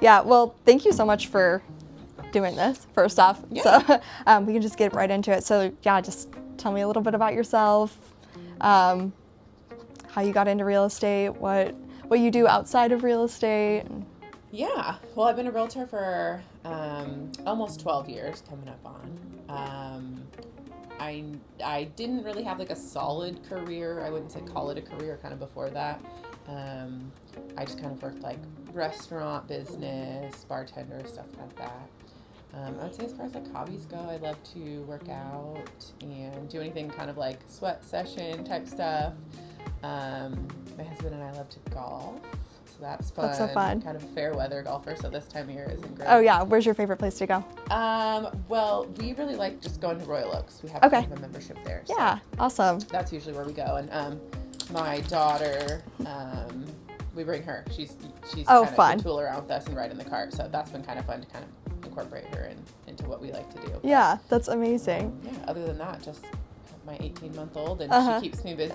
Yeah, well, thank you so much for doing this, first off. Yeah. So we can just get right into it. So yeah, just tell me a little bit about yourself, how you got into real estate, what you do outside of real estate. Yeah. Well, I've been a realtor for almost 12 years, coming up on. I didn't really have like a solid career. I wouldn't say call it a career kind of before that. I just kind of worked like restaurant business, bartender, stuff like that. I would say as far as like hobbies go, I love to work out and do anything kind of like sweat session type stuff. My husband and I love to golf, so that's fun. That's so fun. Kind of a fair weather golfer, so this time of year isn't great. Oh yeah, where's your favorite place to go? Well, we really like just going to Royal Oaks. We have Okay. kind of a membership there. Yeah, So awesome. that's usually where we go. And my daughter, we bring her. She's Oh, kind of fun. the tool around with us and ride in the cart. So that's been kind of fun to kind of incorporate her into what we like to do. Yeah, that's amazing. Yeah. Other than that, just my 18-month-old, and she keeps me busy.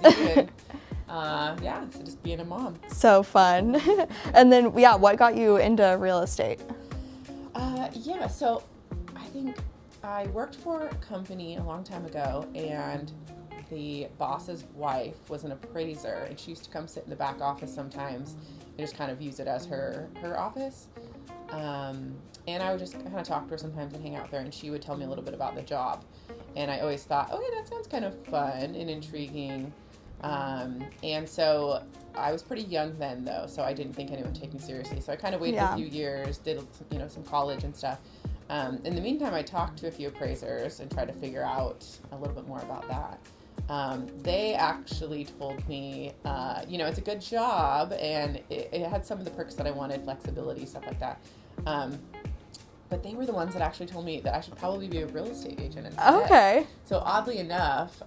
And yeah, so just being a mom. So fun. And then yeah, what got you into real estate? Yeah, so I think I worked for a company a long time ago, and the boss's wife was an appraiser, and she used to come sit in the back office sometimes and just kind of use it as her office. And I would just kind of talk to her sometimes and hang out with her, and she would tell me a little bit about the job. And I always thought, okay, that sounds kind of fun and intriguing. And so I was pretty young then, though, so I didn't think anyone would take me seriously. So I kind of waited a few years, did some college and stuff. In the meantime, I talked to a few appraisers and tried to figure out a little bit more about that. They actually told me, it's a good job, and it had some of the perks that I wanted, flexibility, stuff like that. But they were the ones that actually told me that I should probably be a real estate agent instead. Okay. So oddly enough,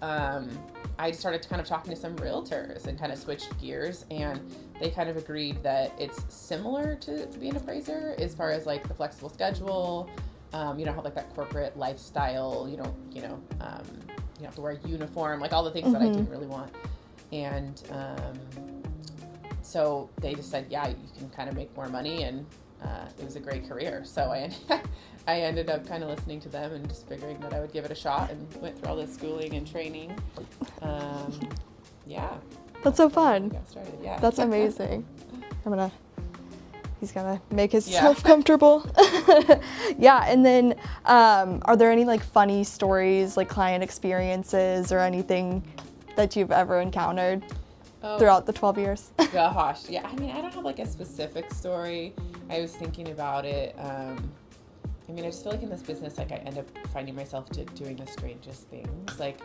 I started kind of talking to some realtors and kind of switched gears, and they kind of agreed that it's similar to being an appraiser as far as like the flexible schedule. You don't have like that corporate lifestyle. You don't have to wear a uniform, like all the things that I didn't really want. And so they just said, yeah, you can kind of make more money, and it was a great career. So I ended up kind of listening to them and just figuring that I would give it a shot, and went through all this schooling and training. Yeah. That's so fun. Got started, yeah. That's amazing. He's gonna make himself comfortable. Yeah, and then are there any like funny stories, like client experiences or anything that you've ever encountered throughout the 12 years? Gosh, yeah. I mean, I don't have like a specific story. I was thinking about it. I just feel like in this business, like I end up finding myself doing the strangest things. Like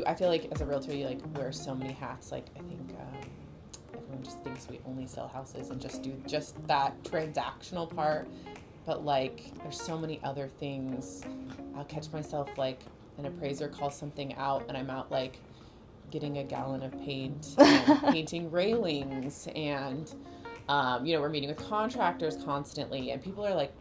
I feel like as a realtor, you like wear so many hats. Like I think everyone just thinks we only sell houses and just do just that transactional part. But like there's so many other things. I'll catch myself like an appraiser calls something out, and I'm out like getting a gallon of paint and painting railings, and we're meeting with contractors constantly, and people are like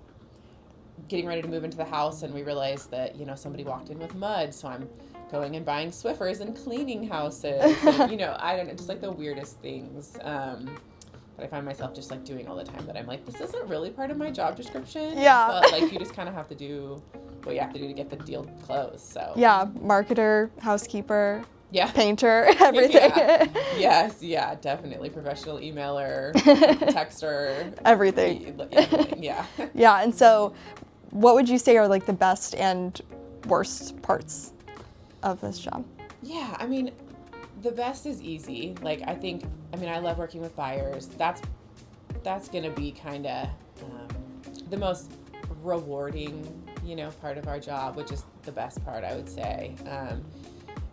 getting ready to move into the house, and we realize that somebody walked in with mud, so I'm going and buying Swiffers and cleaning houses. And, I don't know, just like the weirdest things that I find myself just like doing all the time, that I'm like, this isn't really part of my job description. Yeah. But like you just kind of have to do what you have to do to get the deal closed. So yeah, marketer, housekeeper, yeah, painter, everything. Yeah. Yes, yeah, definitely. Professional emailer, texter, everything. Yeah. Yeah, and so what would you say are like the best and worst parts of this job? Yeah, I mean, the best is easy. Like, I love working with buyers. That's going to be kind of the most rewarding, part of our job, which is the best part, I would say.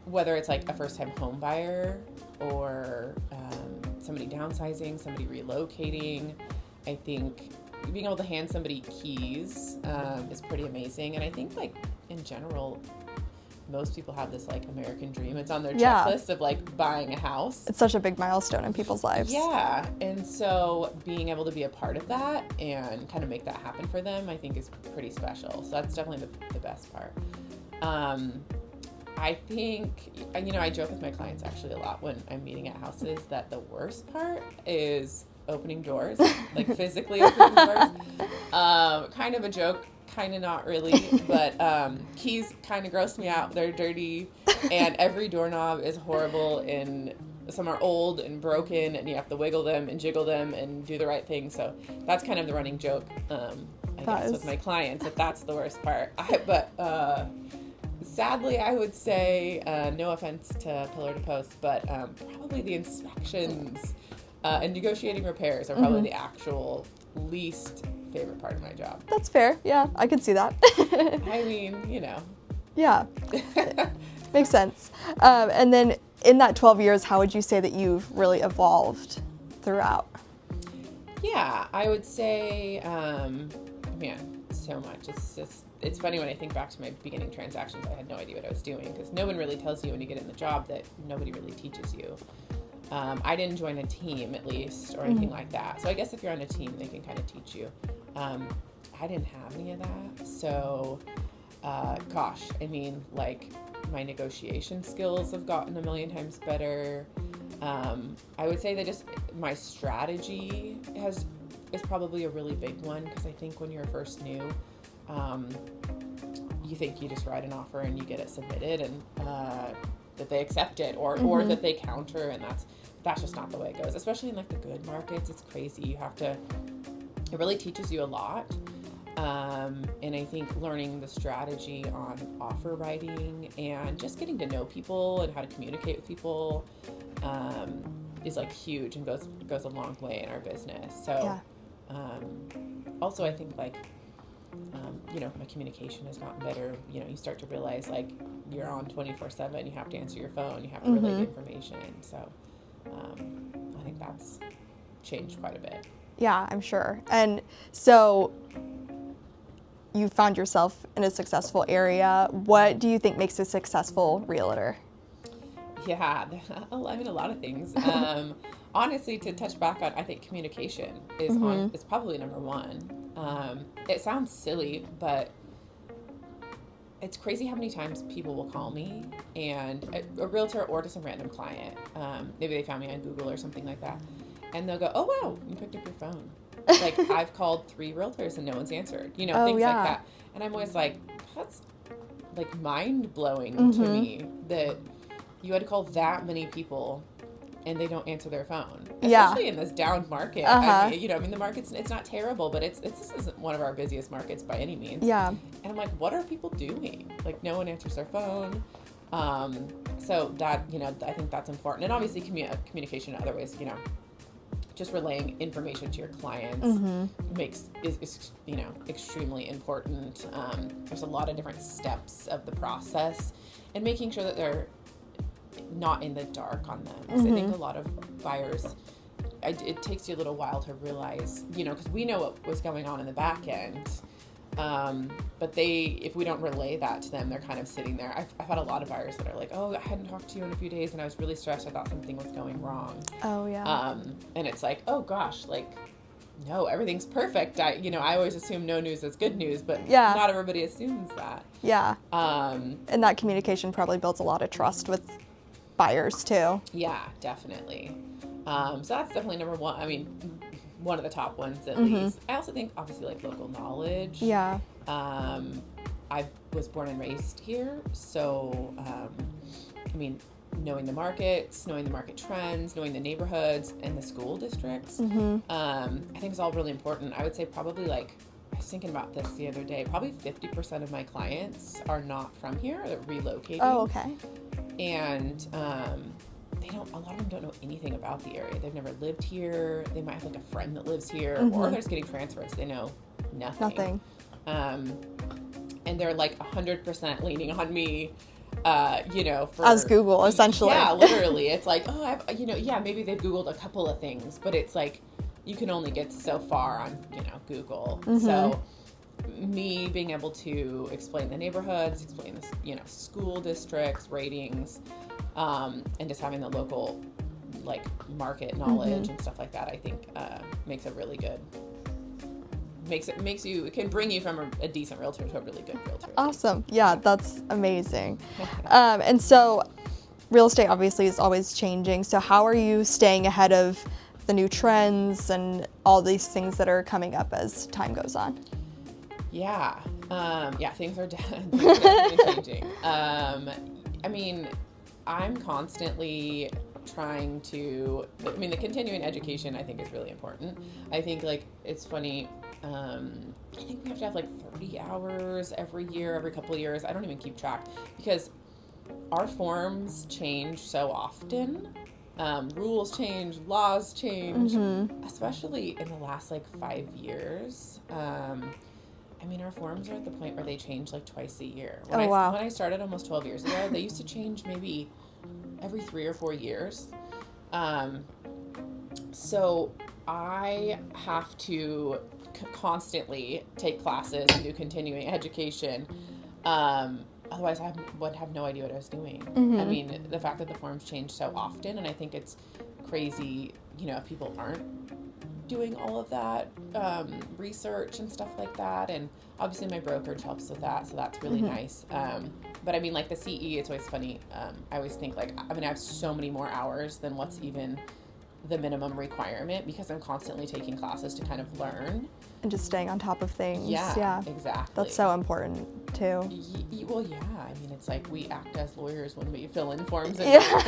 Whether it's like a first-time home buyer or somebody downsizing, somebody relocating, I think being able to hand somebody keys is pretty amazing. And I think like in general, most people have this like American dream. It's on their checklist of like buying a house. It's such a big milestone in people's lives. Yeah. And so being able to be a part of that and kind of make that happen for them, I think is pretty special. So that's definitely the best part. I think, I joke with my clients actually a lot when I'm meeting at houses that the worst part is opening doors, like physically opening doors. Kind of a joke, kind of not really, but keys kind of gross me out. They're dirty, and every doorknob is horrible, and some are old and broken, and you have to wiggle them and jiggle them and do the right thing. So that's kind of the running joke, I guess, with my clients, if that's the worst part. But sadly, I would say, no offense to Pillar to Post, but probably the inspections and negotiating repairs are probably the actual least favorite part of my job. That's fair. Yeah, I could see that. I mean, you know. Yeah, makes sense. And then in that 12 years, how would you say that you've really evolved throughout? Yeah, I would say, man, so much. It's funny when I think back to my beginning transactions, I had no idea what I was doing, because no one really tells you when you get in the job that nobody really teaches you. I didn't join a team, at least, or anything like that. So I guess if you're on a team, they can kind of teach you. I didn't have any of that. So, gosh, I mean, like, my negotiation skills have gotten a million times better. I would say that just my strategy is probably a really big one, because I think when you're first new, you think you just write an offer and you get it submitted, and that they accept it, or that they counter, and that's just not the way it goes. Especially in like the good markets, it's crazy. It really teaches you a lot. And I think learning the strategy on offer writing and just getting to know people and how to communicate with people is like huge and goes a long way in our business. So also I think like my communication has gotten better. You start to realize like you're on 24/7. You have to answer your phone. You have to relay the information. So I think that's changed quite a bit. Yeah, I'm sure. And so you found yourself in a successful area. What do you think makes a successful realtor? Yeah, I mean, a lot of things. Honestly, to touch back on, I think communication is probably number one. It sounds silly, but it's crazy how many times people will call me, and a realtor or just a random client. Maybe they found me on Google or something like that, and they'll go, "Oh wow, you picked up your phone." Like, I've called 3 realtors and no one's answered, things like that. And I'm always like, that's like mind blowing to me that you had to call that many people and they don't answer their phone, especially in this down market. I mean, the market's, it's not terrible, but this isn't one of our busiest markets by any means. Yeah. And I'm like, what are people doing? Like, no one answers their phone. So that, I think that's important. And obviously communication in other ways, just relaying information to your clients is extremely important. There's a lot of different steps of the process, and making sure that they're not in the dark on them. Because I think a lot of buyers, it takes you a little while to realize, because we know what was going on in the back end. But if we don't relay that to them, they're kind of sitting there. I've had a lot of buyers that are like, "Oh, I hadn't talked to you in a few days and I was really stressed. I thought something was going wrong." Oh, yeah. And it's like, oh gosh, like, no, everything's perfect. I always assume no news is good news, but not everybody assumes that. Yeah. And that communication probably builds a lot of trust with buyers too. Yeah, definitely. So that's definitely number one. I mean, one of the top ones at least. I also think obviously like local knowledge. Yeah. I was born and raised here, so I mean, knowing the markets, knowing the market trends, knowing the neighborhoods and the school districts, I think is all really important. I would say probably like, I was thinking about this the other day, probably 50% of my clients are not from here, they're relocating. Oh, okay. And a lot of them don't know anything about the area. They've never lived here. They might have like a friend that lives here, or they're just getting transferred, so they know nothing. And they're like 100% leaning on me, as Google, essentially. Yeah, literally. It's like, oh, maybe they've Googled a couple of things, but it's like, you can only get so far on, Google. So me being able to explain the neighborhoods, explain the, school districts, ratings, and just having the local, like, market knowledge and stuff like that, I think, makes a really good, it can bring you from a decent realtor to a really good realtor. Awesome. Yeah, that's amazing. And so real estate obviously is always changing. So how are you staying ahead of the new trends and all these things that are coming up as time goes on? Yeah. Things are definitely changing. I mean, I'm constantly trying to, the continuing education I think is really important. I think like, it's funny, I think we have to have like 30 hours every year, every couple of years. I don't even keep track because our forms change so often. Rules change, laws change, especially in the last like 5 years. Our forms are at the point where they change like twice a year. When I started almost 12 years ago, they used to change maybe every 3 or 4 years. So I have to constantly take classes and do continuing education. Otherwise, I would have no idea what I was doing. I mean, the fact that the forms change so often, and I think it's crazy, if people aren't doing all of that research and stuff like that. And obviously my brokerage helps with that, so that's really nice. But I mean, like the CE, it's always funny. I always think like, I have so many more hours than what's even the minimum requirement because I'm constantly taking classes to kind of learn. And just staying on top of things. Yeah, exactly. That's so important too. Well, yeah. I mean, it's like we act as lawyers when we fill in forms and forms,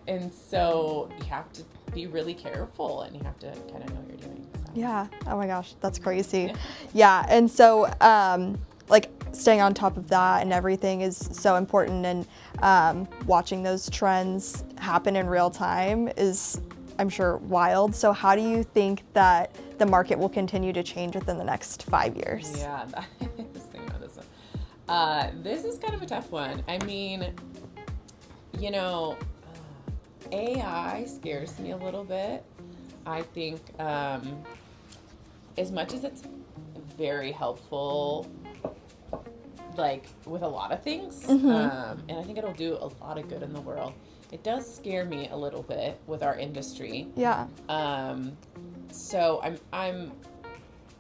and so you have to be really careful and you have to kind of know what you're doing. So. Yeah. Oh my gosh, that's crazy. Yeah. And so, like staying on top of that and everything is so important, and watching those trends happen in real time is, I'm sure, wild. So how do you think that the market will continue to change within the next 5 years? Yeah, this thing about this one. This is kind of a tough one. I mean, AI scares me a little bit. I think as much as it's very helpful, like with a lot of things, and I think it'll do a lot of good in the world, it does scare me a little bit with our industry. Yeah. So I'm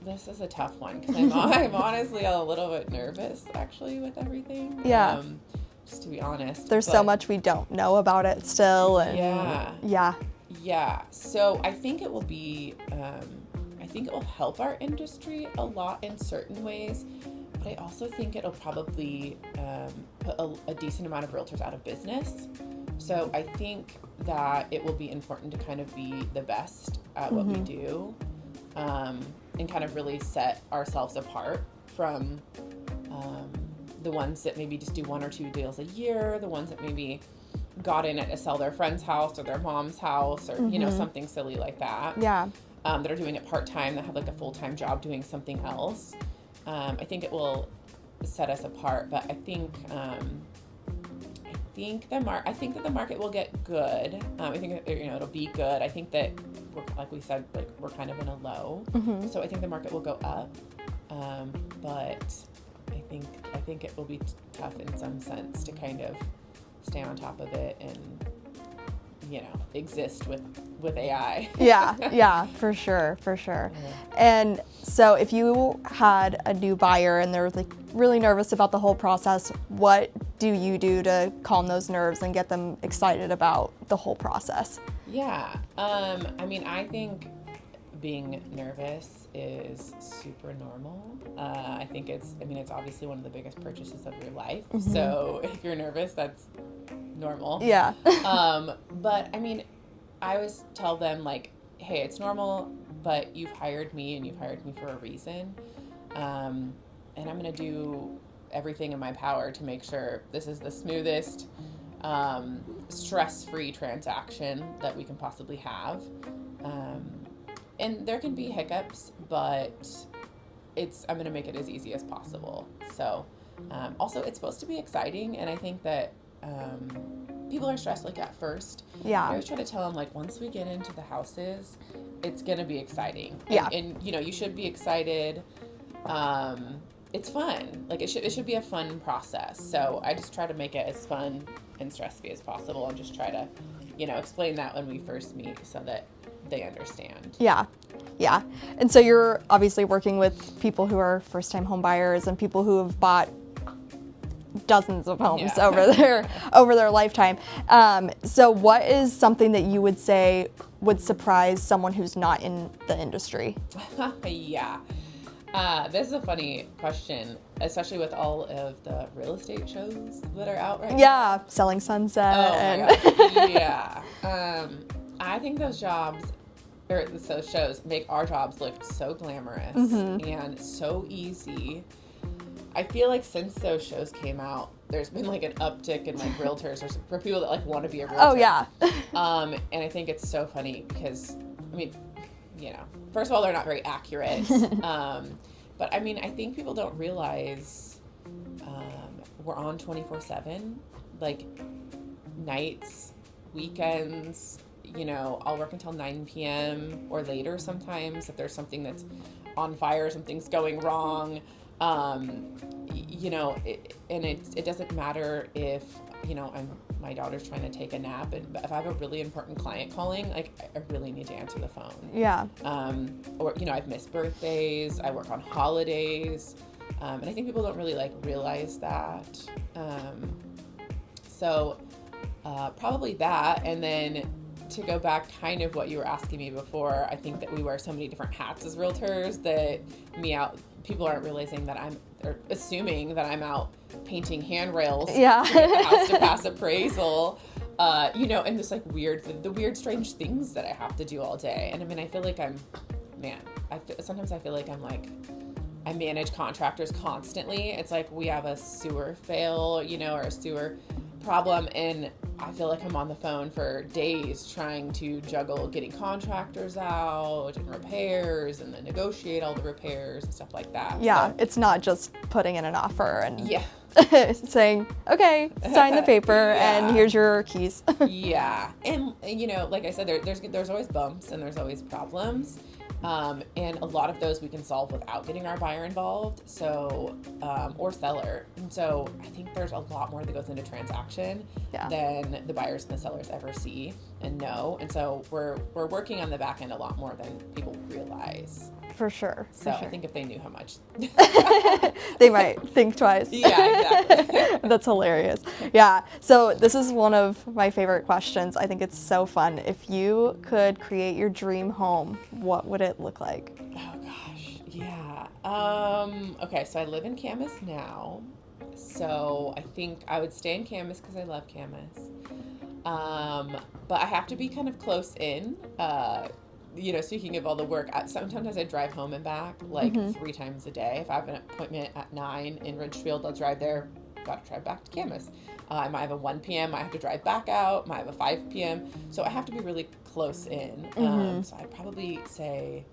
this is a tough one because I'm honestly a little bit nervous actually with everything. Yeah. Just to be honest. There's so much we don't know about it still. And Yeah. So I think it will be, I think it will help our industry a lot in certain ways, but I also think it'll probably put a decent amount of realtors out of business. So I think that it will be important to kind of be the best at what we do, and kind of really set ourselves apart from the ones that maybe just do 1 or 2 deals a year, the ones that maybe got in it to sell their friend's house or their mom's house or, something silly like that. Yeah. That are doing it part-time, that have like a full-time job doing something else. I think it will set us apart, but I think that the market will get good. I think that, it'll be good. I think that like we said, like we're kind of in a low. So I think the market will go up. But I think it will be tough in some sense to kind of stay on top of it and, exist with AI. Yeah, for sure. And so if you had a new buyer and they're like really nervous about the whole process, what do you do to calm those nerves and get them excited about the whole process? Yeah. I think being nervous is super normal. I think it's obviously one of the biggest purchases of your life. So if you're nervous, that's normal. Yeah. But I always tell them like, hey, it's normal, but you've hired me and you've hired me for a reason. And I'm going to do everything in my power to make sure this is the smoothest, stress-free transaction that we can possibly have. And there can be hiccups, but I'm going to make it as easy as possible. So, also it's supposed to be exciting. And I think that, people are stressed like at first. Yeah. I always try to tell them like, once we get into the houses, it's going to be exciting. Yeah. And you should be excited. It's fun. Like it should be a fun process. So I just try to make it as fun and stress-free as possible and just try to, explain that when we first meet so that they understand. Yeah. And so you're obviously working with people who are first-time home buyers and people who have dozens of homes over their lifetime. So what is something that you would say would surprise someone who's not in the industry? Yeah. This is a funny question, especially with all of the real estate shows that are out right now. Yeah, Selling Sunset. Oh my God. Yeah. I think those shows make our jobs look so glamorous and so easy. I feel like since those shows came out, there's been like an uptick in like realtors or for people that like want to be a realtor. Oh yeah. And I think it's so funny because, I mean, you know, first of all, they're not very accurate. But I mean, I think people don't realize we're on 24/7, like nights, weekends. You know, I'll work until 9 p.m. or later sometimes if there's something that's on fire, something's going wrong. You know, it doesn't matter if, you know, my daughter's trying to take a nap, and if I have a really important client calling, like I really need to answer the phone. Yeah. Or, you know, I've missed birthdays, I work on holidays, and I think people don't really like realize that. So probably that, and then to go back kind of what you were asking me before, I think that we wear so many different hats as realtors that people aren't realizing that or assuming that I'm out painting handrails to get the house to pass appraisal, you know, and this like the weird, strange things that I have to do all day. And I mean, I feel like sometimes I feel like I manage contractors constantly. It's like we have a sewer fail, you know, or a sewer problem, and I feel like I'm on the phone for days trying to juggle getting contractors out and repairs and then negotiate all the repairs and stuff like that. Yeah, so, it's not just putting in an offer and saying, okay, sign the paper and here's your keys. Yeah, and you know, like I said, there's always bumps and there's always problems. And a lot of those we can solve without getting our buyer involved, so or seller. And so I think there's a lot more that goes into transaction than the buyers and the sellers ever see and know. And so we're working on the back end a lot more than people realize. For sure. So I think if they knew how much, they might think twice. Yeah, exactly. That's hilarious. Yeah. So this is one of my favorite questions. I think it's so fun. If you could create your dream home, what would it look like? Oh gosh. Yeah. Okay. So I live in Camas now. So I think I would stay in Camas because I love Camas. But I have to be kind of close in. You know, speaking of all the work, sometimes I drive home and back like 3 times a day. If I have an appointment at 9 in Ridgefield, I'll drive there. Got to drive back to Camas. I might have a 1 p.m. I have to drive back out. Might have a 5 p.m. So I have to be really close in. So I'd probably say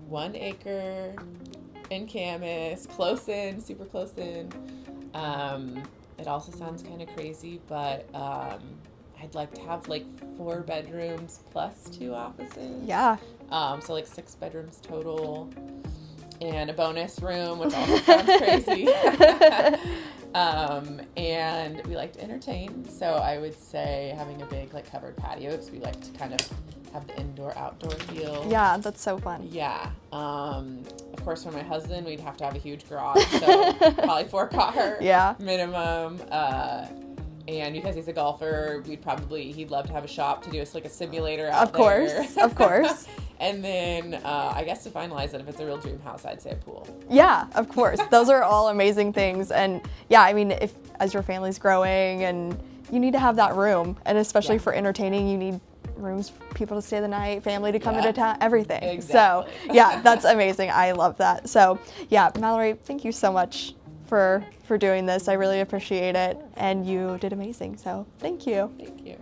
1 acre in Camas, close in, super close in. It also sounds kind of crazy, but I'd like to have like 4 bedrooms plus 2 offices. Yeah. So like 6 bedrooms total, and a bonus room, which also sounds crazy. And we like to entertain, so I would say having a big like covered patio, because we like to kind of have the indoor-outdoor feel. Yeah, that's so fun. Yeah. Of course, for my husband, we'd have to have a huge garage, so probably 4-car minimum. And because he's a golfer, he'd love to have a shop to do a simulator out there. Of course. And then I guess to finalize it, if it's a real dream house, I'd say a pool. Yeah, of course. Those are all amazing things. And yeah, I mean, as your family's growing, and you need to have that room, and especially for entertaining, you need rooms for people to stay the night, family to come into town, everything. Exactly. So yeah, that's amazing. I love that. So yeah, Mallory, thank you so much for doing this. I really appreciate it, and you did amazing. So thank you. Thank you.